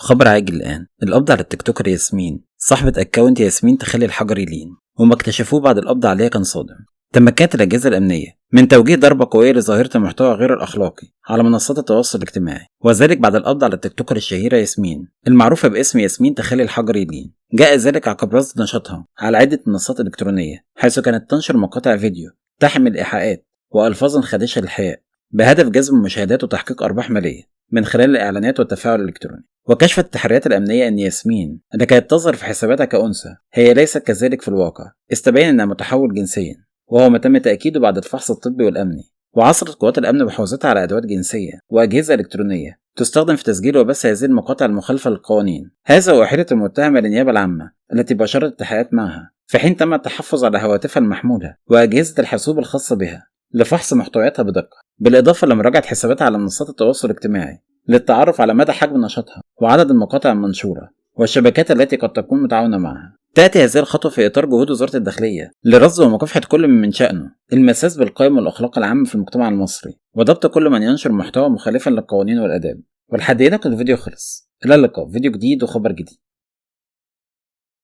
خبر عاجل الآن، القبض على التيك توكر ياسمين صاحبة أكاونت ياسمين تخلي الحجر يلين، وما اكتشفوه بعد القبض عليها كان صادم. تمكنت الأجهزة الأمنية من توجيه ضربة قوية لظاهرة المحتوى غير الأخلاقي على منصات التواصل الاجتماعي، وذلك بعد القبض على التيك توكر الشهيرة ياسمين المعروفة باسم ياسمين تخلي الحجر يلين. جاء ذلك عقب رصد نشاطها على عدة منصات إلكترونية، حيث كانت تنشر مقاطع فيديو تحمل إيحاءات وألفاظ خادشة للحياء بهدف جذب المشاهدات وتحقيق أرباح مالية من خلال الإعلانات والتفاعل الإلكتروني. وكشفت التحريات الأمنية أن ياسمين اللي كانت تظهر في حساباتها كأنثى هي ليست كذلك في الواقع، استبين أنها متحول جنسيا، وهو ما تم تأكيده بعد الفحص الطبي والأمني. وعثرت قوات الأمن بحوزتها على أدوات جنسية وأجهزة إلكترونية تستخدم في تسجيل وبث هذه المقاطع المخالفة للقوانين، هذا وأحيلت المتهمة للنيابة العامة التي باشرت التحقيقات معها، في حين تم التحفظ على هواتفها المحمولة وأجهزة الحاسوب الخاصة بها لفحص محتوياتها بدقة، بالإضافة لمراجعة حساباتها على منصات التواصل الاجتماعي للتعرف على مدى حجم نشاطها وعدد المقاطع المنشورة والشبكات التي قد تكون متعاونة معها. تأتي هذه الخطوة في إطار جهود وزارة الداخلية لرصد ومكافحة كل من شأنه المساس بالقيم والأخلاق العامة في المجتمع المصري، وضبط كل من ينشر محتوى مخالفا للقوانين والآداب. والحد هنا كان الفيديو خلص، إلى اللقاء في فيديو جديد وخبر جديد.